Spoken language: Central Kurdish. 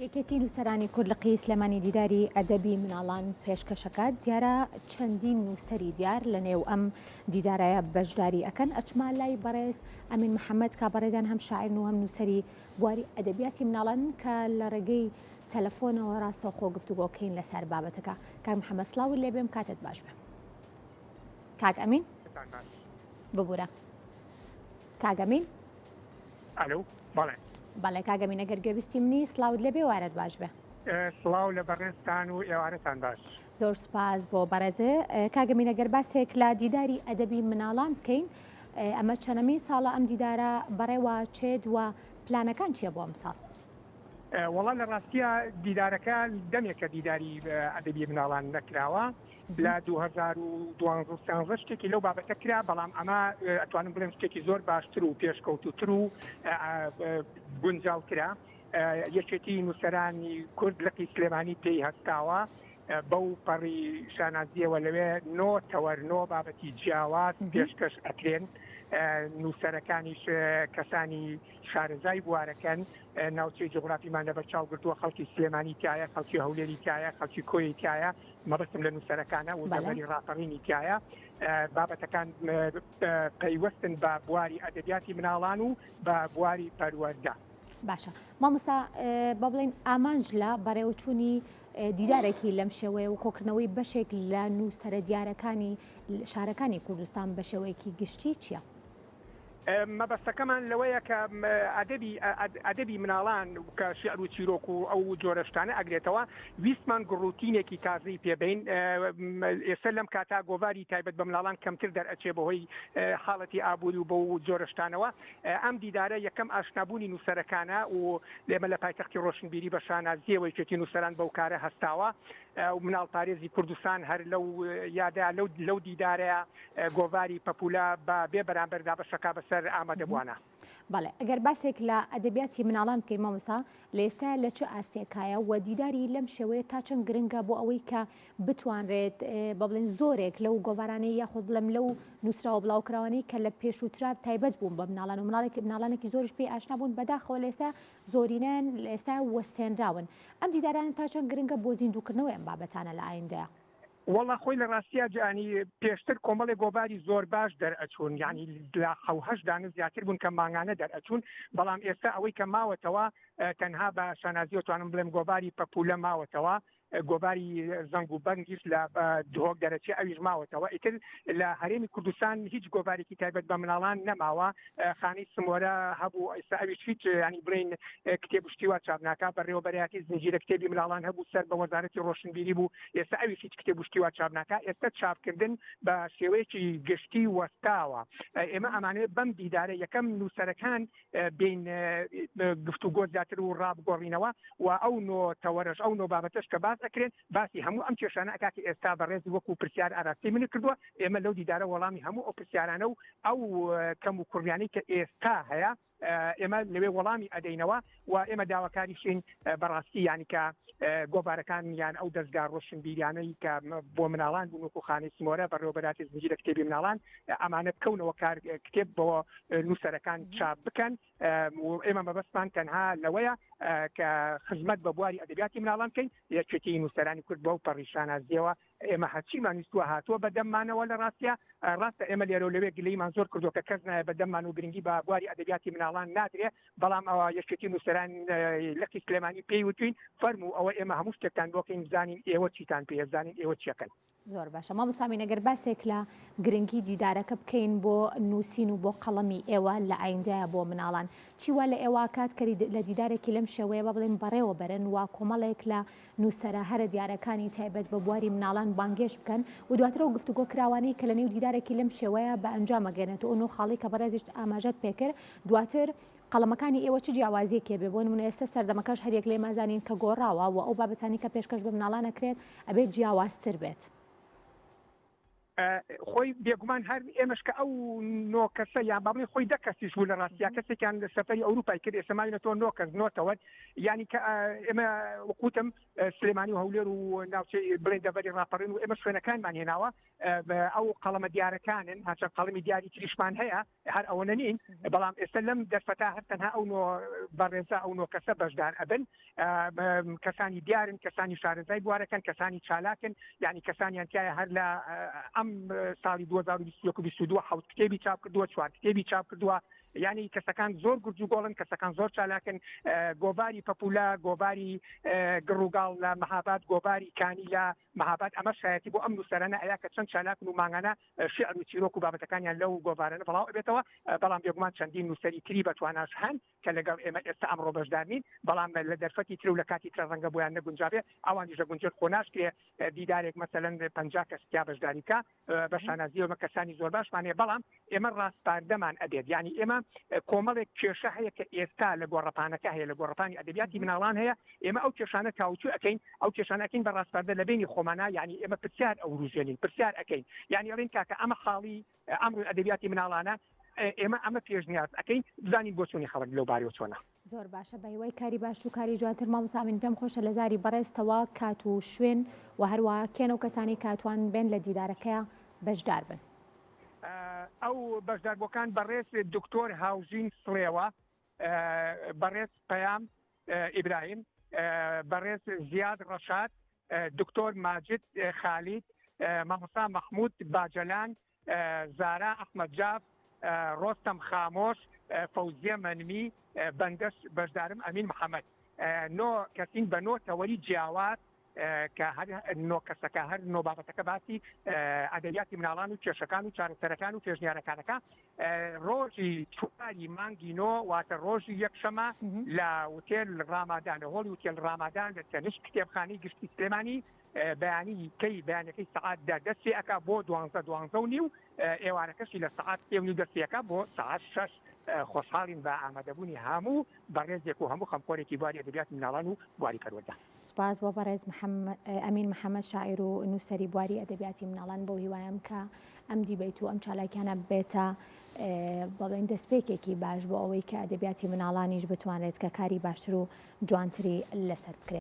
یەکێتی نووسەرانی کورد لقی سلێمانی دیداری ئەدەبی مناڵان پێشکەشەکە دیارە چەندین نووسەری دیار لە نێو ئەم دیدارایە بەشداری ئەکەن. ئەچما لای بەڕێز ئەمین محەممەد کابڕێدان هەم شاعرن و هەم نووسەری بواری ئەدەبیاتی مناڵان کە لە ڕێگەی تەلەفۆنەوە ڕاستەوخۆ گفتوگۆکەین لەسەر بابەتەکە. کاک محەممەد سڵاو لێ بێم کاتت باش بێ. کاک ئەمین ببوورە. کاک ئەمین ئەلو بەڵێ بەڵێ کاگەمین ئەگەر گوێبیستی منی سلااوت لەبێ وارەت باش بێ. سڵاو لە بەڕێستان و ئێوارەتان باش. زۆر سپاس بۆ بەڕێزێ. کاگەمین ئەگەر باسێک لە دیداری ئەدەبی مناڵان بکەین، ئەمە چەندەمین ساڵە ئەم دیدارە بەڕێوە چێت و پلانەکان چییە بۆ ئەم ساڵ؟ وەڵا لە ڕاستیە دیدارەکە دەمێکە دیداری ئەدەبی مناڵان نەکراوە لە 2012 شتێکی لەو بابەتە کرا، بەڵام ئەمە ئەتوانم بڵێم شتێکی زۆر باشتر و پێشکەوتوتر و گونجاوترە. یەکێتی نووسەرانی کورد لقی سلێمانی پێی هەستاوە بەو پەڕی شانازیەوە لەوێ 9 بابەتی جیاواز پێشکەش ئەکرێن. نووسەرەکانیش کەسانی شارەزای بوارەکەن، ناوچەی جغرافیمان لە بەرچاو گرتووە، خەڵکی سلێمانی تایە، خەڵکی هەولێری تایە، خەڵکی کۆی تایە، مەبەستم لە نووسەرەکانە و دەبەری ڕاپەڕینی تایە. بابەتەکان پەیوەستن بە بواری ئەدەبیاتی مناڵان و بە بواری پەروەردە. باشە مامۆستا بە بڵێن ئامانج لە بەڕێوەچوونی دیدارێکی لەم شێوەیە و کۆکردنەوەی بەشێک لە نووسەرە دیارەکانی شارەکانی کوردستان بە شێوەیەکی گشتی چییە؟ مەبەستەکەمان لەوەیە کە ئەدەبی مناڵان کە شێعر و چیرۆک و ئەو جۆرەشتانە ئەگرێتەوە، ویستمان گڕوتینێکی تازەی پێبین. ئێستا لەم کاتا گۆڤاری تایبەت بە مناڵان کەمتر دەرئەچێ بەهۆی حاڵەتی ئابووری و بە جۆرەشتانەوە. ئەم دیدارە یەکەم ئاشنابوونی نووسەرەکانە و لێمە لە پایتەختی ڕۆشنبیری بە شانازیەوەی یەکێتی نووسەران بەو کارە هەستاوە. مناڵ پارێزی کوردستان هەر لەو یادا لەو دیدارەیە گۆڤاری پەپولا بە بێ بەرامبەردا بەشەکە بەسەر ئامادەبووانە. بەڵێ ئەگەر باسێک لە ئەدەبیاتی مناڵان بکەین مامۆستا، لە ئێستا لە چه ئاستێکایە و دیداری لەم شێوەیە تا چەند گرنگە بۆ ئەوەی کە بتوانرێت بە بڵێن زۆرێک لەو گۆڤارانەی یاخود بڵێم لەو نووسراوە بڵاوکراوانەی کە لە پێشووترا تایبەت بوون بە مناڵان و مناڵانێکی زۆرش پێی ئاشنا بوون بەداخەوە لە ئێستا زۆرینەن لە ئێستا وەستێنراون. ئەم دیدارانە تا چەند گرنگە بۆ زیندووکردنەوەی ئەم بابەتانە لە ئایندەیە؟ وەڵا خۆی لە ڕاستیە جانی پێشتر کۆمەڵی گۆڤاری زۆر باش دەرئەچوون، یعنی لە 7 دانە زیاتر بوون کە مانگانە دەرئەچوون، بەڵام ئێستا ئەوەی کە ماوەتەوە تەنها بە شانازی توانم بڵێم گۆڤاری پەپولە ماوەتەوە، گۆڤاری زەنگ و بەنگیش لە دهۆک دەرەچێ ئەویش ماوەتەوە. ئیتر لە هەرێمی کوردستان هیچ گۆڤارێکی تایبەت بە مناڵان نەماوە. خانەی سمۆرە هەبوو، ئێستا ئەویش هیچ ینی بڵێن کتێب شتیوا چاپناکە بەڕێوەبەرەتی زنجیرە کتێبی مناڵان هەبوو سەر بە وەزارەتی ڕۆشنبیری بوو، ئێستا ئەویش هیچ کتێب شتیوا چاپناکە. ئێستا چاپکردن بە شێوەیەکی گشتی وەستاوە. ئێمە ئەمانەیە بەم دیدارە یەکەم نووسەرەکان بین گفتوگۆ زیاتر و ڕابگۆڕینەوە و ئەو تەوەرەش ئەو بابەتەش کە باس ئەکرێن باسی هەموو ئەم کێشانە ئەکاتی ئێستا بەڕێزی وەکو پرسیار ئاراستی من کردووە. ئێمە لەو دیدارە وەڵامی هەموو ئەو پرسیارانە و ئەو کەم و کوڕیانەی کە ئێستا هەیە ئێمە لەوێ وەڵامی ئەدەینەوە و ئێمە داواکاریشین بەڕاستی ینی کە گۆڤارەکان یان ئەو دەستگا ڕۆشنبیریانەی کە بۆ مناڵان بوون وەکو خانەی سمۆرە بەڕێوەبەراتی زنجیرە کتێبی مناڵان ئەمانە بکەونەوە کار کتێب بۆ نووسەرەکان چاپ بکەن. ئێمە مەبەستمان تەنها لەوەیە کە خزمەت بە بواری ئەدەبیاتی مناڵان بکەین. یەکێتی نووسەرانی کورد بۆ پەڕیشانازیەوە ئێمە هەرچیمان ویستووە هاتووە بەدەممانەوە. لە ڕاستە ئێمە لێرە لەوێ گلەیمان زۆر کردووە کە کەس نایە بەدەممان و گرنگی بە بواری ئەدەبیاتی مناڵان نادرێ، بەڵام ئەوە یەکێتی نووسەران لەقی سلێمانی پێی وتوین فەرموو ئەوە ئێمە هەموو شتێکتان بۆکەین بزانین ئێوە چیتان پێ زانین ئێوە چیەکەن. زۆر باشە مامۆستا ئەگەر باسێک لە گرنگی دیدارەکە بکەین بۆ نووسین و بۆ قەڵەمی ئێوە لە ئایندەیە بۆ مناڵان، چیوا لە ئێوە کات کەری لە دیدارێکی لەم شێوەیە بە بڵێن بەڕێوە بەرن و کۆمەڵێک لە نووسەرە هەرە دیارەکانی تایبەت بە بواری مناڵان بانگێش بکەن و دواترەوە گفتوگۆ کراوانەی کە لە نێو دیدارێکی لەم شێوەیە بە ئەنجامەگەێنێت و خاڵی کە بەڕێزیش ئاماژەت پێکرد دواتر قەڵەمەکانی ئێوە چ جیاوازیەکێ بێ بۆ نمونە ئێستا سەردەمەکەش هەرێک لێ مازانین کە گۆڕاوە و ئەو بابەتانی کە پێشکەش بە مناڵان ئەکرێت ئەبێت جیاوازتر بێت. خۆی بێگومان هەر ئێمەش کە ئەو نۆ کەسە یان باڵی خۆی دە کەسیش بوو لە ڕاستیا کەسێکیان سەفەری ئەوروپای کرد ئێسمانێتەوە نۆ کەس نۆتەوە ینی کە ئێمە وەکوتم سلێمانی و هەولێر و ناوچەی بڵێن دەبەری ڕاپەڕین و ئێمە شوێنەکانمان هێناوە ئەو قەڵەمە دیارەکانن هاچەند قەڵەمی دیاری تریشمان هەیە هەر ئەوە نین بەڵام ئێستا لەم دەرفەتا هەر تەنها ئەو نۆ بەڕێزە ئەو نۆ کەسە بەشدار ئەبن کەسانی دیارن کەسانی شارەزای بوارەکەن کەسانی چالاکن ینی کەسانیان تایە هەر لە ئەم ساڵی 2022 حوت کتێبی چاپ کردووە 4 کتێبی چاپ کردووە ینی کەسەکان زۆر گورج و گۆڵن کەسەکان زۆر چالاکن گۆباری پەپولا گۆباری گڕووگاڵ لە مەهاباد گۆباری کانی لە مەهاباد ئەمە شایەتی بۆ ئەم نووسەرانە ئەیا کە چەند چالاکن و ماگانە شعر و چیرۆک و بابەتەکانیان لەو گۆڤارانە بەڵاو ئەبێتەوە بەڵام بێگومان چەندین نووسەری تری بەتواناش هەن کە لەگەڵ ئێمە ئێستا ئەمڕۆ بەشدار نین بەڵام لە دەرفەتی تر و لە کاتی تر ڕەنگە بۆیان نەگونجابێ ئەوانیشە گونجێت خۆ ناشکرێ دیدارێک مەسەلەن 50 کەس تیا بەشداریکە بە شانازیەوە کەسانی زۆر باشمانێ بەڵام ئێمە ڕاستپاردەمان ئەبێت ینی ئێمە کۆمەڵێک کێشە هەیە کە ئێستا لە گۆڕەپانەکە هەیە لە گۆڕەپانی ئەدەبیاتی مناڵان هەیە ئێمە ئەو کێشانە کاوچوو ئەەکەین ئەو کێشانەکەین بە ڕاستپاردە لە بینی خۆمانە ینی ئێمە پرسیار ئەو ڕوژێنین پرسیار ئەەکەین ینی ئەڵێن کاکە ئەمە خاڵی ئەمر ئەدەبیاتی مناڵانە ئێمە ئەمە پێشنیاز ئەەکەین بزانین بۆ چۆنی خەڵک لەو بارەوە چۆنە زۆر باشە بەیوەی کاری باش و کاری جوانتر مامۆستا ئەمین پێم خۆشە لە زاری بەڕێستەوە کات و شوێن و هەروە کێنە و کەسانی کاتوان بێن لە دیدارەکەیە بەشدار بن ئەو بەشداربووەکان بەڕێز دکتۆر هاوژین سڵێوە بەڕێز پەیام ئیبراهیم بەڕێز زیاد ڕەشاد دکتۆر ماجد خالید مامۆستا مەحموود باجەلان زارا ئەحمەدجاف ڕۆستەم خامۆش فەوزیە مەنمی بەندەش بەشدارم ئەمین محەممەد نۆ کەسین بە نۆ تەوەری جیاوات کە نۆ کەسەکە هەر نۆ بابەتەکە باسی ئەدەبیاتی مناڵان و کێشەکان و چارەسەرەکان و پێشنیارەکانەکە ڕۆژی چواری مانگی نۆ واتە ڕۆژی یەکشەمە لە وتێل ڕامادانە هۆڵی وتێل ڕامادان لە تەنش کتێبخانەی گشتی سلێمانی بەیانی کەی بەیانەکەی سعاتدا دەستی ئەکا بۆ 12:12 ئێوارەکەشی لە سعات 3 دەستیەکە بۆ سعات 6 خۆشحاڵین بە ئامادەبوونی هەموو بەڕێزێک و هەموو خەمخۆرێکی بواری ئەدەبیاتی مناڵان و بواری پەروەردە سپاس بۆ بەڕێز ئەمین محەممەد شاعیر و نووسەری بواری ئەدەبیاتی مناڵان بۆ هیوایم کە ئەم دیبیت و ئەم چالاکیانە بێتە بەڵێن دەستپێکێکی باش بۆ ئەوەی کە ئەدەبیاتی مناڵانیش بتوانێت کە کاری باشتر و جوانتری لەسەر بکرێت.